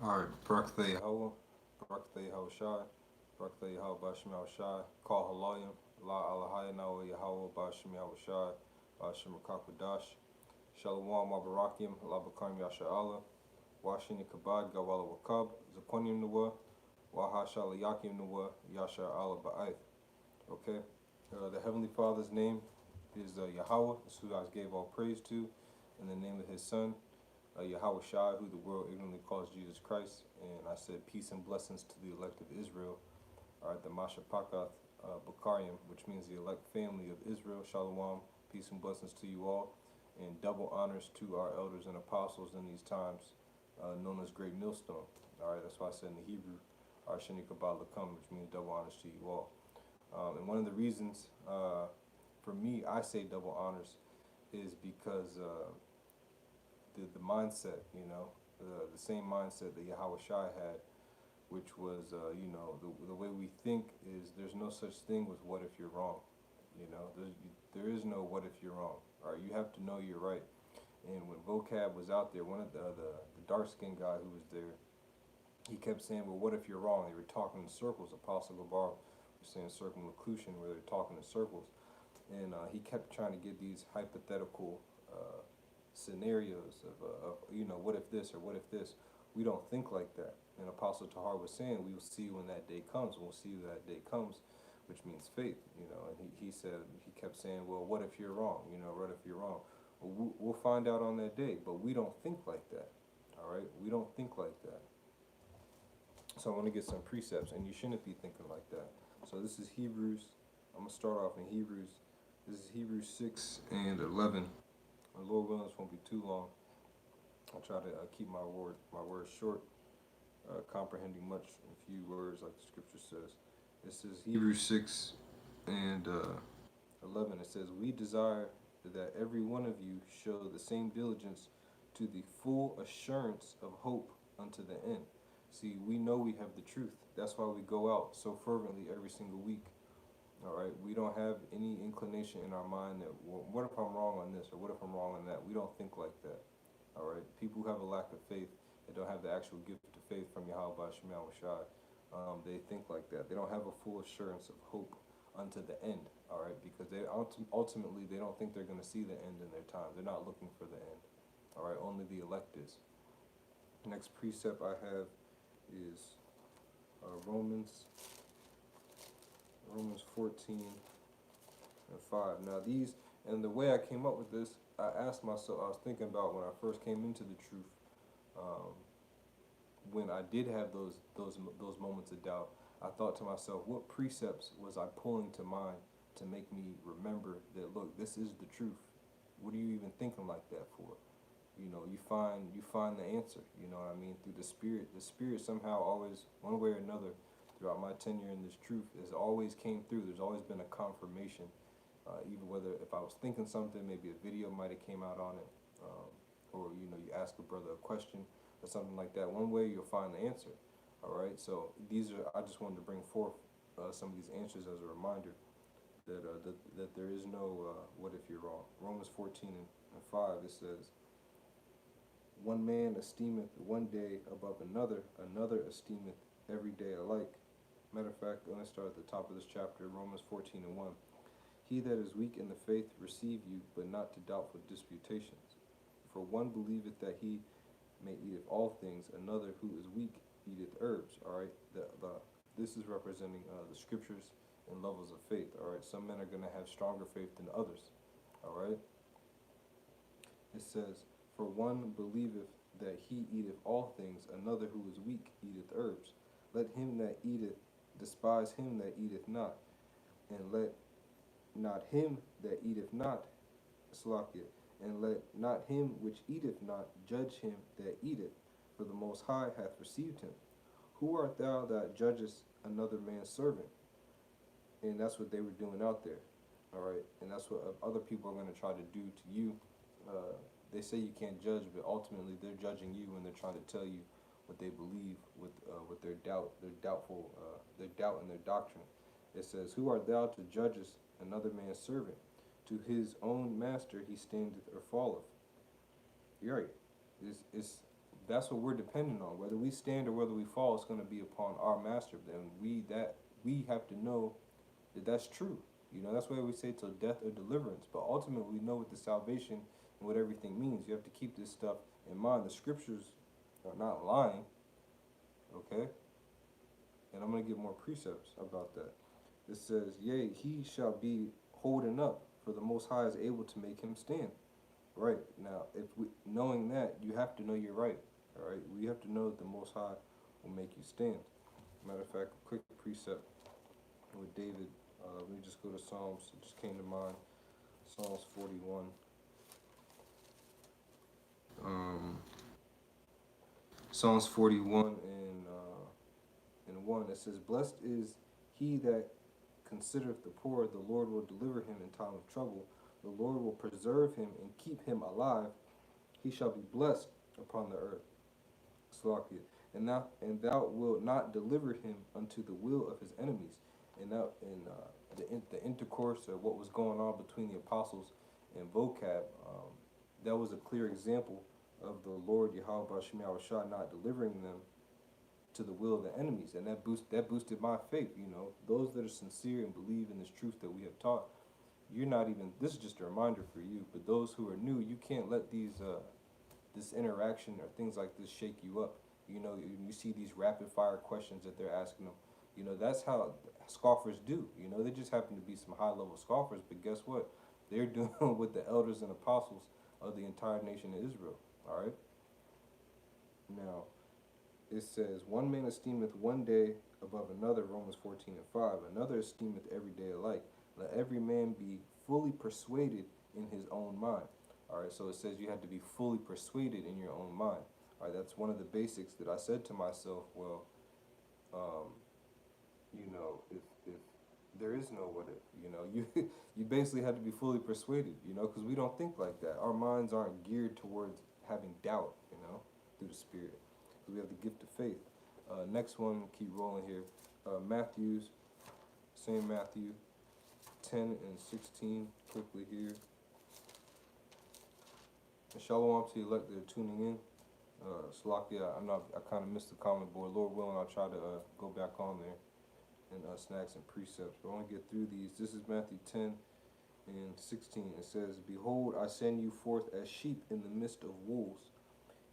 Alright, Barakatha Yahweh, Barakatha Yahweh Shai, Barakatha Yahweh Bashim Yahweh Shai, Call Halayim, La Alahaya Nawa Yahweh Bashim Yahweh Shai, Bashim Rakakwadash, Shalom Mabarakim, La Bakarim Yasha Allah, Washini Kabad, Gawala Wakab, Zakonim Nuwa, Waha Shalayakim Nuwa, Yasha Allah Ba'ath. Okay? The Heavenly Father's name is Yahweh, that's who I gave all praise to, in the name of his Son, Yahweh Shai, who the world ignorantly calls Jesus Christ. And I said peace and blessings to the elect of Israel. All right, the Masha Pakath Bakarim, which means the elect family of Israel. Shalom, peace and blessings to you all. And double honors to our elders and apostles in these times, known as Great Millstone. All right, that's why I said in the Hebrew, Arshani Kabbalah come, which means double honors to you all. And one of the reasons for me, I say double honors is because the mindset, the same mindset that Yahweh Shai had, which was, the way we think is there's no such thing as what if you're wrong. There is no what if you're wrong. All right, you have to know you're right. And when Vocab was out there, one of the dark-skinned guy who was there, he kept saying, well, what if you're wrong? They were talking in circles. Apostle Gabar was saying circumlocution, where they're talking in circles. And he kept trying to get these hypothetical scenarios of what if this or what if this. We don't think like that. And Apostle Tahar was saying, we will see when that day comes. We'll see when that day comes, which means faith. And he kept saying, well, what if you're wrong? What if you're wrong? Well, we'll find out on that day, but we don't think like that. All right, we don't think like that. So I want to get some precepts, and you shouldn't be thinking like that. So this is Hebrews. I'm gonna start off in Hebrews. This is Hebrews 6 and 11. My Lord willing, this won't be too long. I'll try to keep my words short, comprehending much in few words, like the scripture says. This is Hebrews 6 and 11. It says, "We desire that every one of you show the same diligence to the full assurance of hope unto the end." See, we know we have the truth. That's why we go out so fervently every single week. All right, we don't have any inclination in our mind that, well, what if I'm wrong on this, or what if I'm wrong on that? We don't think like that. All right, people who have a lack of faith, they don't have the actual gift of faith from Yahweh Shema Shai. They think like that. They don't have a full assurance of hope unto the end. All right, because they ultimately they don't think they're going to see the end in their time. They're not looking for the end. All right, only the elect is. Next precept I have is Romans 14 and 5. Now these, and the way I came up with this, I asked myself, I was thinking about when I first came into the truth, when I did have those moments of doubt, I thought to myself, what precepts was I pulling to mind to make me remember that, look, this is the truth. What are you even thinking like that for? You find the answer, you know what I mean, through the Spirit. The Spirit somehow always, one way or another, throughout my tenure in this truth, has always came through. There's always been a confirmation, even whether if I was thinking something, maybe a video might have came out on it, or you ask a brother a question or something like that. One way you'll find the answer. All right, so I just wanted to bring forth some of these answers as a reminder that there is no what if you're wrong. Romans 14 and 5, it says, "One man esteemeth one day above another, another esteemeth every day alike." Matter of fact, let me start at the top of this chapter, Romans 14 and 1. "He that is weak in the faith receive you, but not to doubtful disputations. For one believeth that he may eateth all things, another who is weak eateth herbs." All right, this is representing the scriptures and levels of faith. All right, some men are going to have stronger faith than others. All right, it says, "For one believeth that he eateth all things, another who is weak eateth herbs. Let him that eateth despise him that eateth not, and let not him that eateth not slack it, and let not him which eateth not judge him that eateth, for the Most High hath received him. Who art thou that judgest another man's servant?" And that's what they were doing out there. All right, and that's what other people are going to try to do to you. They say you can't judge, but ultimately they're judging you, and they're trying to tell you what they believe with their doubt, their doubt in their doctrine. It says, "Who art thou to judgest another man's servant? To his own master he standeth or falleth." You're right. that's what we're dependent on. Whether we stand or whether we fall, it's going to be upon our master. And we have to know that that's true. You know, that's why we say till death or deliverance. But ultimately, we know what the salvation and what everything means. You have to keep this stuff in mind. The scriptures are not lying, okay? And I'm going to give more precepts about that. It says, yea, he shall be holding up, for the Most High is able to make him stand. Right. Now, knowing that, you have to know you're right. All right? We have to know that the Most High will make you stand. Matter of fact, a quick precept with David. Let me just go to Psalms. It just came to mind. Psalms 41. Psalms 41 and 1. It says, blessed is he that considereth the poor. The Lord will deliver him in time of trouble. The Lord will preserve him and keep him alive. He shall be blessed upon the earth. Salakia. And thou wilt not deliver him unto the will of his enemies. And that the intercourse of what was going on between the apostles and vocab, that was a clear example of the Lord Yahweh Bashim Yahushua not delivering them to the will of the enemies, and that boosted my faith. You know, those that are sincere and believe in this truth that we have taught, you're not even. This is just a reminder for you. But those who are new, you can't let these this interaction or things like this shake you up. You know, you see these rapid fire questions that they're asking them. You know, that's how scoffers do. You know, they just happen to be some high level scoffers, but guess what? They're doing with the elders and apostles of the entire nation of Israel. All right. Now, it says, one man esteemeth one day above another, Romans 14 and 5. Another esteemeth every day alike. Let every man be fully persuaded in his own mind. All right, so it says you have to be fully persuaded in your own mind. All right, that's one of the basics that I said to myself, well, you know, if there is no what if, you know, you basically have to be fully persuaded, you know, because we don't think like that. Our minds aren't geared towards having doubt, you know, through the Spirit. We have the gift of faith. Next one, keep rolling here. Same Matthew 10 and 16, quickly here. And shalom to the elect that are tuning in. Salakia, I kind of missed the comment board. Lord willing, I'll try to go back on there and snacks and precepts. But I want to get through these. This is Matthew 10 and 16. It says, behold, I send you forth as sheep in the midst of wolves.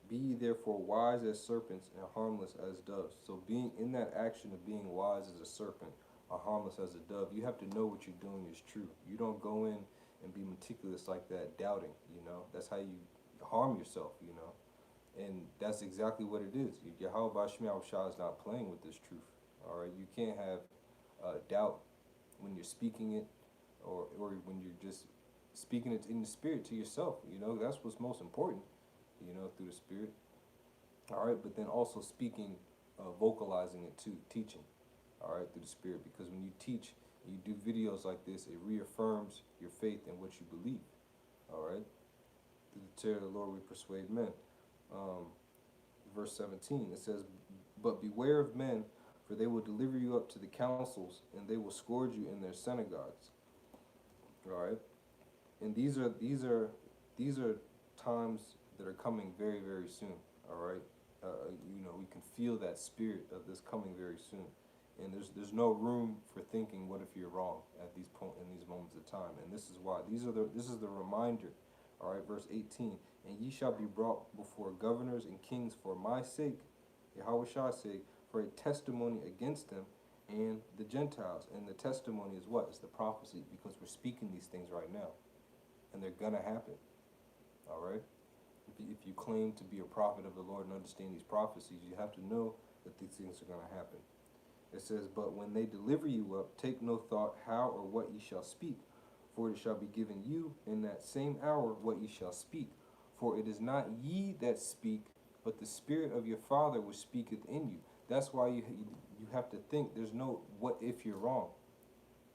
Be ye therefore wise as serpents and harmless as doves. So being in that action of being wise as a serpent or harmless as a dove, you have to know what you're doing is true. You don't go in and be meticulous like that, doubting, you know. That's how you harm yourself, you know. And that's exactly what it is. Yahweh Bashim Yahushua is not playing with this truth. All right, you can't have doubt when you're speaking it, or when you're just speaking it in the Spirit to yourself. You know, that's what's most important. You know, through the Spirit. All right, but then also speaking, vocalizing it too, teaching. All right, through the Spirit, because when you teach, you do videos like this, it reaffirms your faith in what you believe. All right, through the terror of the Lord we persuade men. Verse 17, it says, but beware of men, for they will deliver you up to the councils, and they will scourge you in their synagogues. All right, and these are times that are coming very, very soon. All right, you know, we can feel that spirit of this coming very soon, and there's no room for thinking, what if you're wrong at these moments of time? And this is why this is the reminder. All right, verse 18, and ye shall be brought before governors and kings for my sake, Yahweh shall say, for a testimony against them and the Gentiles. And the testimony is what? It's the prophecy, because we're speaking these things right now, and they're gonna happen. All right. If you claim to be a prophet of the Lord and understand these prophecies, you have to know that these things are going to happen. It says, but when they deliver you up, take no thought how or what ye shall speak, for it shall be given you in that same hour what ye shall speak. For it is not ye that speak, but the Spirit of your Father which speaketh in you. That's why you have to think there's no what if you're wrong.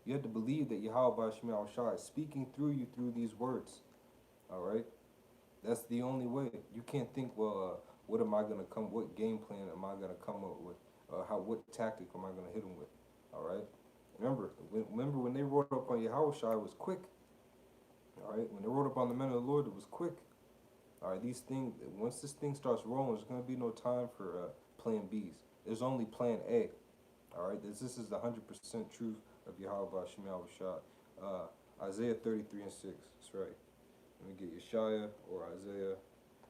You have to believe that Yahweh Bashim Yahushua is speaking through you through these words. All right? That's the only way. You can't think, well, what game plan am I gonna come up with? What tactic am I gonna hit them with? All right. Remember when they wrote up on Yahushua, it was quick. All right. When they wrote up on the men of the Lord, it was quick. All right, these things. Once this thing starts rolling, there's gonna be no time for plan Bs. There's only plan A. All right, this is the 100% truth of Yahweh Shem Shah. Isaiah 33:6. That's right. Let me get Yeshaya or Isaiah.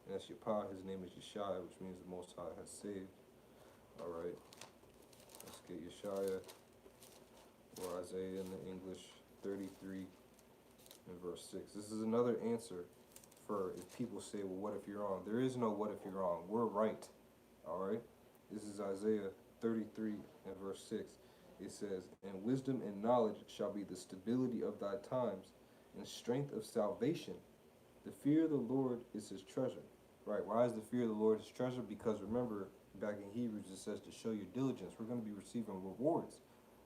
And that's Yapa. His name is Yeshaya, which means the Most High has saved. All right. Let's get Yeshaya or Isaiah in the English 33 and verse 6. This is another answer for if people say, well, what if you're wrong? There is no what if you're wrong. We're right. All right. This is Isaiah 33 and verse 6. It says, and wisdom and knowledge shall be the stability of thy times, and strength of salvation. The fear of the Lord is his treasure. Right? Why is the fear of the Lord his treasure? Because remember, back in Hebrews it says to show your diligence. We're going to be receiving rewards.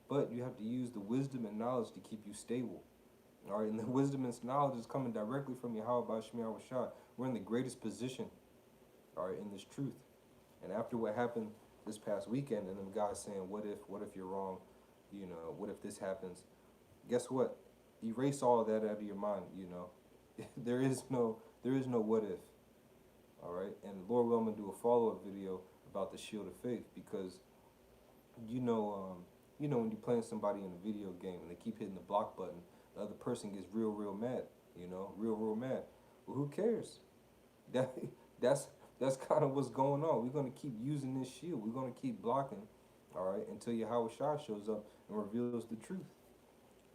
But you have to use the wisdom and knowledge to keep you stable. All right, and the wisdom and knowledge is coming directly from Yahweh B'Shem Yahushua. We're in the greatest position, all right, in this truth. And after what happened this past weekend, and them guys saying, what if you're wrong? You know, what if this happens? Guess what? Erase all of that out of your mind, you know. there is no what if. All right, and Lord willing, I'm gonna do a follow-up video about the shield of faith, because you know when you're playing somebody in a video game and they keep hitting the block button, the other person gets real mad, you know, real mad. Well, who cares? That's kind of what's going on. We're gonna keep using this shield. We're gonna keep blocking, all right, until Yahweh Shah shows up and reveals the truth.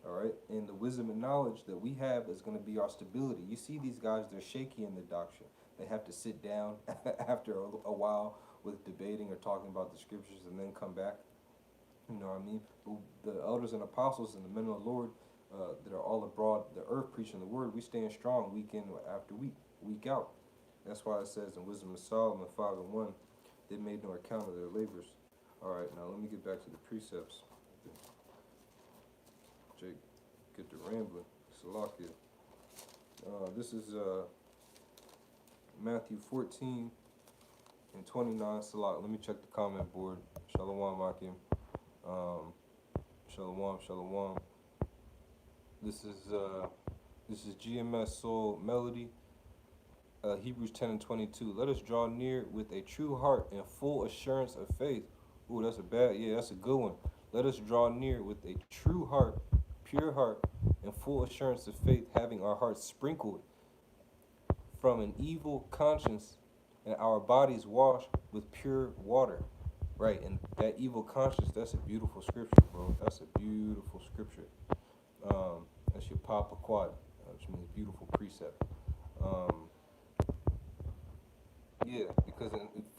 All right, and the wisdom and knowledge that we have is going to be our stability. You see these guys, they're shaky in the doctrine. They have to sit down after a while with debating or talking about the scriptures and then come back. You know what I mean? The elders and apostles and the men of the Lord that are all abroad the earth preaching the word, we stand strong week in after week, week out. That's why it says in Wisdom of Solomon 5:1, they made no account of their labors. All right, now let me get back to the precepts. Jake, get to rambling. Salakia. This is Matthew 14 and 29. Salak. Let me check the comment board. Shalom, Akim. Shalom. This is GMS Soul Melody. Hebrews 10 and 22. Let us draw near with a true heart and full assurance of faith. Ooh, that's a good one. Let us draw near with a true heart, pure heart, and full assurance of faith, having our hearts sprinkled from an evil conscience and our bodies washed with pure water. Right, and that evil conscience, that's a beautiful scripture, bro. That's a beautiful scripture. That's your Papa Quad, which means beautiful precept. Yeah, because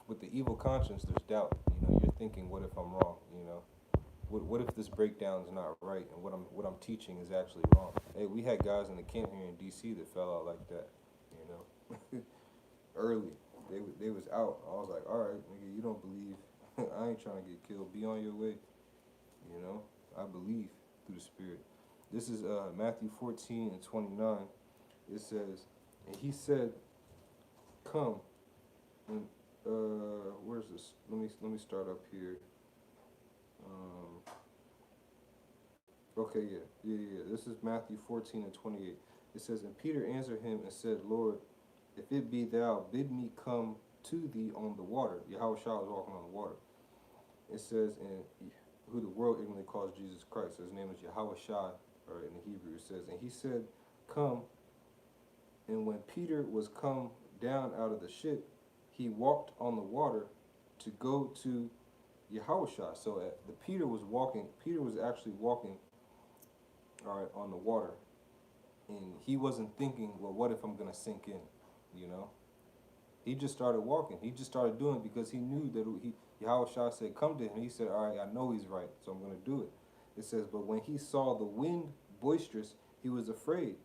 with the evil conscience, there's doubt. You know, you're thinking, what if I'm wrong? You know, what if this breakdown is not right, and what I'm teaching is actually wrong? Hey, we had guys in the camp here in D.C. that fell out like that. You know, early they was out. I was like, all right, nigga, you don't believe. I ain't trying to get killed. Be on your way. You know, I believe through the Spirit. This is Matthew 14 and 29. It says, and he said, come. And where's this? Let me start up here. Okay, yeah. This is Matthew 14 and 28. It says, and Peter answered him and said, Lord, if it be thou, bid me come to thee on the water. Yahweh Shah was walking on the water. It says, and who the world ignorantly calls Jesus Christ. So his name is Yahweh Shah, right, in the Hebrew. It says, and he said, come. And when Peter was come down out of the ship, he walked on the water to go to Yahweh Shah. So Peter was actually walking, all right, on the water. And he wasn't thinking, well, what if I'm going to sink in, you know? He just started walking. He just started doing it because he knew that Yahweh Shah said, come to him. He said, all right, I know he's right, so I'm going to do it. It says, but when he saw the wind boisterous, he was afraid.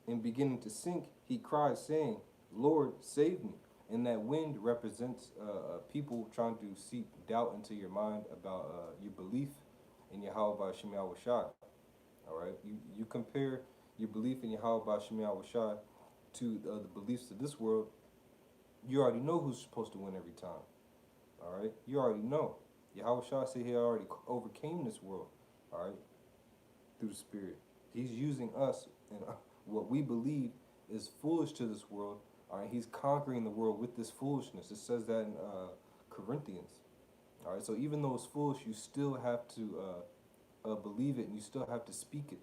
And beginning to sink, he cried, saying, Lord, save me. And that wind represents people trying to seep doubt into your mind about your belief in Yahweh B'Shem Yahushua. All right, you compare your belief in Yahweh B'Shem Yahushua to the beliefs of this world. You already know who's supposed to win every time. All right, you already know. Yahweh Shah said he already overcame this world. All right, through the Spirit. He's using us, and what we believe is foolish to this world All right, he's conquering the world with this foolishness. It says that in Corinthians. All right, so even though it's foolish, you still have to believe it, and you still have to speak it,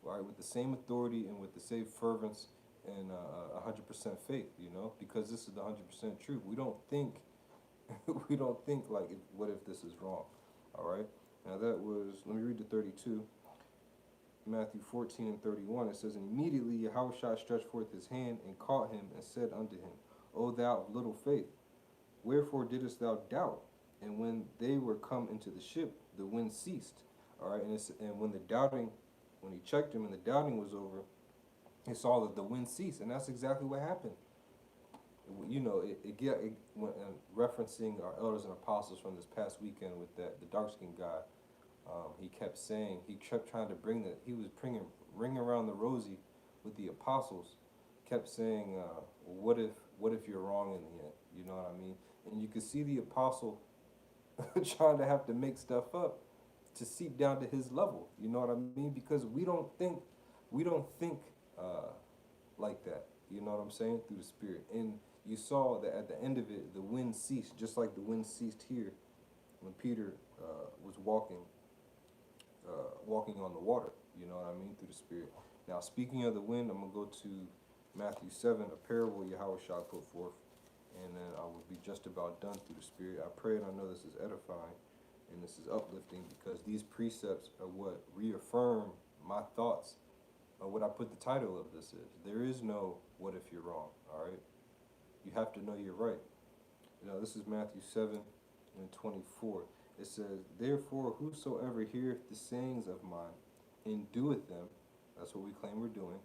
right, with the same authority and with the same fervence and 100% faith. Because this is the 100% truth. We don't think, we don't think like, what if this is wrong? All right. Now that was. Let me read the 32. Matthew 14 and 31, it says, "And immediately Yahushua stretched forth his hand and caught him and said unto him, O thou of little faith, wherefore didst thou doubt? And when they were come into the ship, the wind ceased." All right, and when he checked him and the doubting was over, he saw that the wind ceased, and that's exactly what happened. When referencing our elders and apostles from this past weekend with the dark skinned guy. He kept trying to he was bringing ring around the rosy with the apostles, kept saying, what if you're wrong in the end? You know what I mean? And you could see the apostle trying to have to make stuff up to seep down to his level. You know what I mean? Because we don't think like that. You know what I'm saying? Through the Spirit. And you saw that at the end of it, the wind ceased, just like the wind ceased here when Peter was walking on the water, you know what I mean, through the Spirit. Now, speaking of the wind, I'm going to go to Matthew 7, a parable Yahushua put forth, and then I will be just about done through the Spirit. I pray and I know this is edifying and this is uplifting, because these precepts are what reaffirm my thoughts of what I put the title of this is. There is no what if you're wrong, all right? You have to know you're right. This is Matthew 7 and 24. It says, "Therefore, whosoever heareth the sayings of mine and doeth them," that's what we claim we're doing,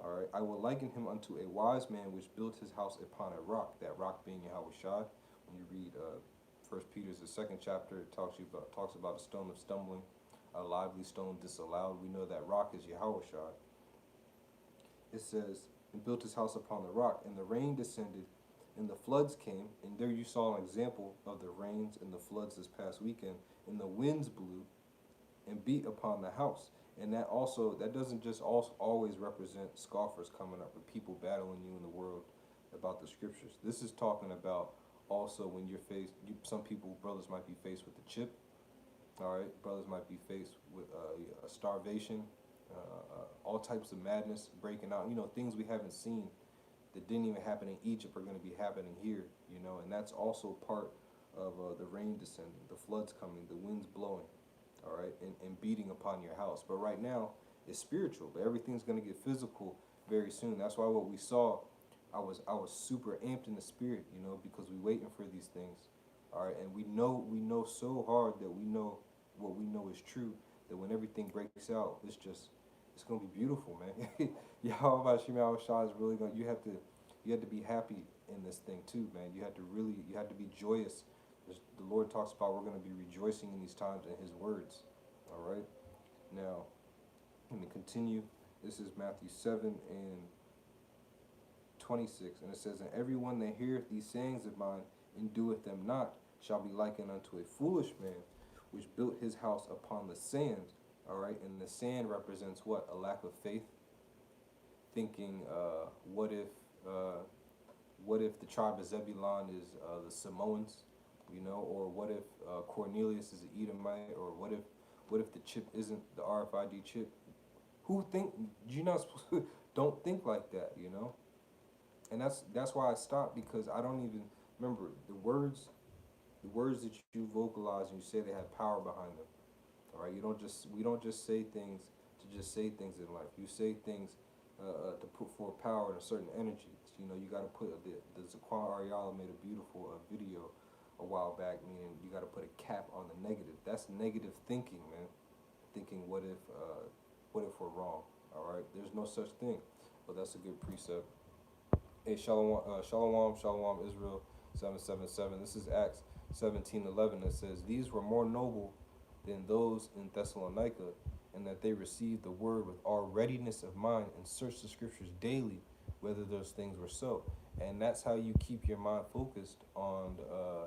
all right, "I will liken him unto a wise man which built his house upon a rock," that rock being Yahushua. When you read 1 Peter's the second chapter, it talks about a stone of stumbling, a lively stone disallowed. We know that rock is Yahushua. It says, "And built his house upon the rock, and the rain descended, and the floods came," and there you saw an example of the rains and the floods this past weekend, "and the winds blew and beat upon the house." And that doesn't just always represent scoffers coming up with people battling you in the world about the scriptures. This is talking about also when you're some people, brothers, might be faced with the chip. All right, brothers might be faced with a starvation, all types of madness breaking out. Things we haven't seen that didn't even happen in Egypt are going to be happening here. And that's also part of the rain descending, the floods coming, the winds blowing, all right, and beating upon your house. But right now, it's spiritual, but everything's going to get physical very soon. That's why what we saw, I was super amped in the spirit, because we waiting for these things, all right, and we know so hard that we know what we know is true, that when everything breaks out, it's going to be beautiful, man. Yahweh Shah is really going to, you have to be happy in this thing too, man. You have to be joyous. The Lord talks about we're going to be rejoicing in these times in his words. All right. Now, let me continue. This is Matthew 7 and 26. And it says, "And everyone that heareth these sayings of mine and doeth them not shall be likened unto a foolish man, which built his house upon the sand." All right. And the sand represents what? A lack of faith. Thinking, what if the tribe of Zebulon is the Samoans, or what if Cornelius is an Edomite, or what if the chip isn't the RFID chip? You're not supposed to, don't think like that, And that's why I stopped, because I don't even remember the words that you vocalize and you say they have power behind them. All right, we don't just say things to just say things in life. You say things to put forth power and a certain energy. You got to put the Zaquan Ariala made a beautiful video a while back, meaning you got to put a cap on the negative. That's negative thinking, man. Thinking what if we're wrong? All right, there's no such thing. But that's a good precept. Hey, shalom, Israel 777. This is Acts 17:11. It says, "These were more noble than those in Thessalonica, and that they received the word with all readiness of mind and searched the scriptures daily, whether those things were so." And that's how you keep your mind focused on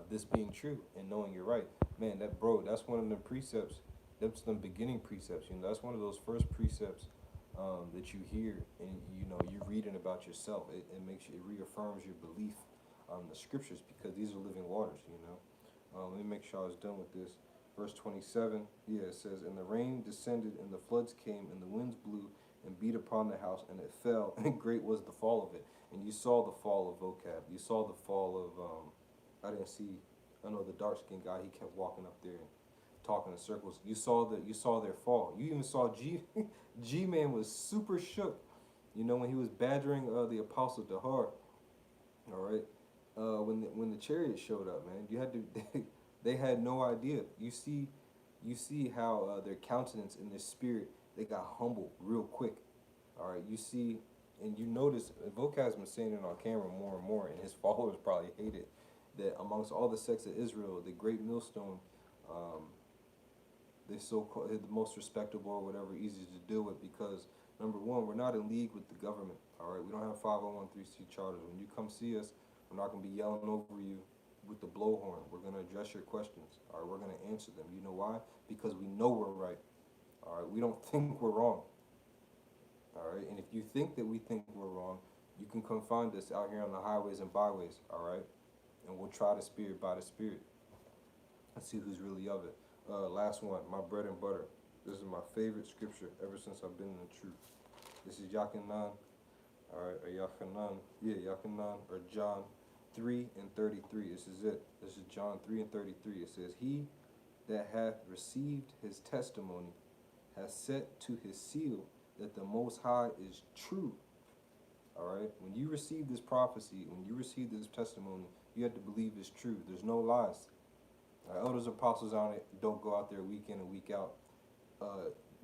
this being true and knowing you're right. Man, that's one of the precepts. That's the beginning precepts. That's one of those first precepts that you hear, and you're reading about yourself. It makes you, it reaffirms your belief the scriptures, because these are living waters. Let me make sure I was done with this. Verse 27, yeah, it says, "And the rain descended, and the floods came, and the winds blew and beat upon the house, and it fell, and great was the fall of it." And you saw the fall of vocab. You saw the fall of, I didn't see, I know the dark skinned guy, he kept walking up there and talking in circles. You saw their fall. You even saw G Man was super shook, when he was badgering the apostle to heart. All right. When the chariot showed up, man, you had to. They had no idea. You see how their countenance and their spirit, they got humble real quick. All right. You see, and you notice, Vocab's been saying it on camera more and more, and his followers probably hate it, that amongst all the sects of Israel, the great millstone, um, they so called the most respectable or whatever, easy to deal with, because number one, we're not in league with the government. All right, we don't have 501(c) charters. When you come see us, we're not gonna be yelling over you with the blowhorn. We're gonna address your questions. All right, we're gonna answer them. You know why? Because we know we're right. All right, we don't think we're wrong. All right, and if you think that we think we're wrong, you can come find us out here on the highways and byways. All right, and we'll try the spirit by the spirit and see who's really of it. Last one, my bread and butter. This is my favorite scripture ever since I've been in the truth. This is Yachanan, all right, or Yachanan, yeah, Yachanan, or John 3 and 33. This is it. This is John 3 and 33. It says, "He that hath received his testimony has set to his seal that the Most High is true." All right, when you receive this prophecy, when you receive this testimony, you have to believe it's true. There's no lies. Elders, apostles on it don't go out there week in and week out,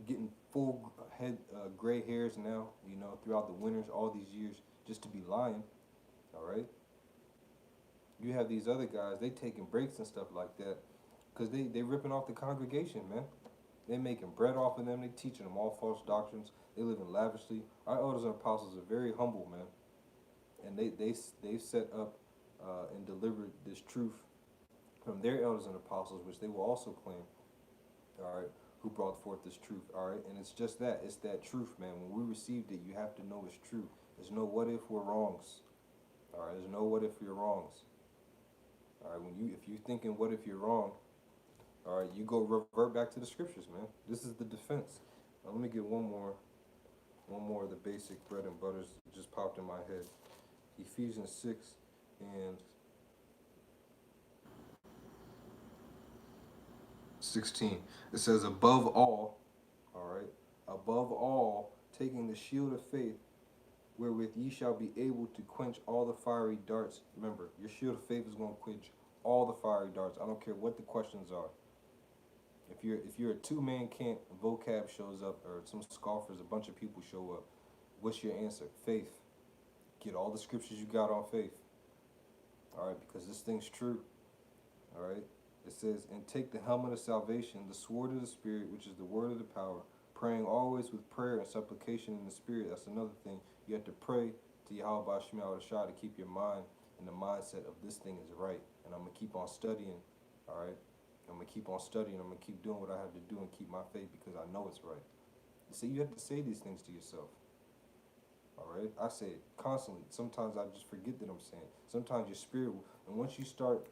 getting full head gray hairs now, throughout the winters, all these years, just to be lying. All right. You have these other guys, they taking breaks and stuff like that, because they ripping off the congregation, man. They making bread off of them. They teaching them all false doctrines. They living lavishly. Our elders and apostles are very humble, man, and they've set up and delivered this truth from their elders and apostles, which they will also claim, all right, who brought forth this truth, all right? And it's just that, it's that truth, man. When we received it, you have to know it's true. There's no what if we're wrongs, all right? There's no what if you're wrongs, all right? If you're thinking what if you're wrong, all right, you go revert back to the scriptures, man. This is the defense. Now, let me get one more of the basic bread and butters that just popped in my head. Ephesians 6 and 16. It says, above all, taking the shield of faith, wherewith ye shall be able to quench all the fiery darts. Remember, your shield of faith is going to quench all the fiery darts. I don't care what the questions are. If you're a two-man camp, vocab shows up, or some scoffers, a bunch of people show up, what's your answer? Faith. Get all the scriptures you got on faith. All right, because this thing's true. All right. It says, "And take the helmet of salvation, the sword of the Spirit, which is the word of the power, praying always with prayer and supplication in the Spirit." That's another thing. You have to pray to Yahweh Shema Shah to keep your mind in the mindset of this thing is right. And I'm going to keep on studying, all right? I'm going to keep on studying. I'm going to keep doing what I have to do and keep my faith, because I know it's right. You see, you have to say these things to yourself. All right? I say it constantly. Sometimes I just forget that I'm saying it. Sometimes your spirit, and once you start,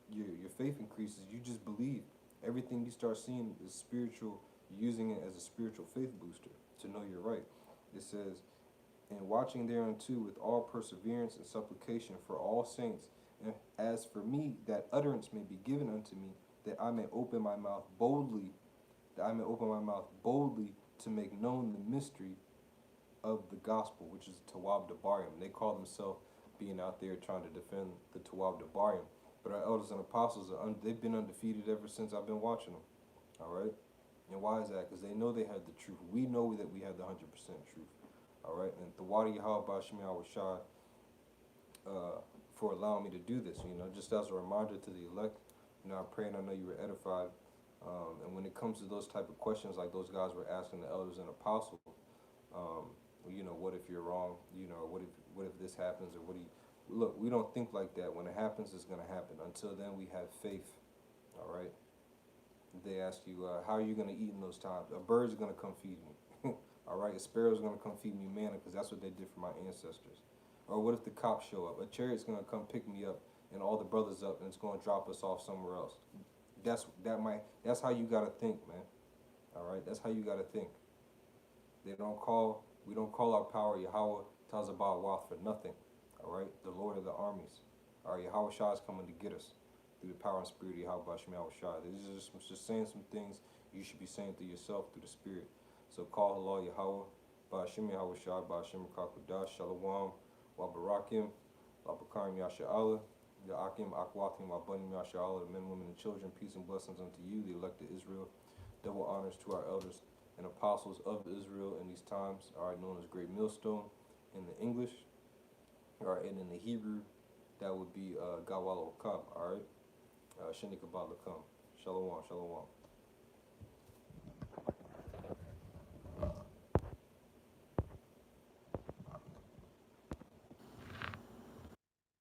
your faith increases, you just believe. Everything you start seeing is spiritual. You're using it as a spiritual faith booster to know you're right. It says, "And watching thereunto with all perseverance and supplication for all saints, and as for me, that utterance may be given unto me, that I may open my mouth boldly, to make known the mystery of the gospel," which is Tawab Debarim. They call themselves being out there trying to defend the Tawab Debarim. But our elders and apostles, they've been undefeated ever since I've been watching them. All right? And why is that? Because they know they have the truth. We know that we have the 100% truth. All right? And the Wadi Yahweh Shema Shah, for allowing me to do this, just as a reminder to the elect. I pray and I know you were edified. And when it comes to those type of questions like those guys were asking the elders and apostles, what if you're wrong? What if this happens, or what do you... Look, we don't think like that. When it happens, it's going to happen. Until then, we have faith. All right? They ask you, how are you going to eat in those times? A bird's going to come feed me. All right, a sparrow's gonna come feed me manna because that's what they did for my ancestors. Or what if the cops show up? A chariot's gonna come pick me up and all the brothers up, and it's gonna drop us off somewhere else. That's how you gotta think, man. All right, that's how you gotta think. We don't call our power Yahweh Tazabah Wath for nothing. All right, the Lord of the armies. All right, Yahweh Shah is coming to get us through the power and spirit of Yahweh Bashem Yahweh Shah. This is just saying some things you should be saying through yourself, through the spirit. So call Allah Yahweh, Bashem Yahweh Shah, Bashem Kakudash, Shalom, Wabarakim, Labakarim Yasha Allah, Ya'akim Akwatim, Wabanim Yasha Allah, the men, women, and children, peace and blessings unto you, the elected Israel. Double honors to our elders and apostles of Israel in these times, all right, known as Great Millstone in the English, all right, and in the Hebrew, that would be Gawal Okam, all right, Shenikabal Lakam. Shalom, shalom.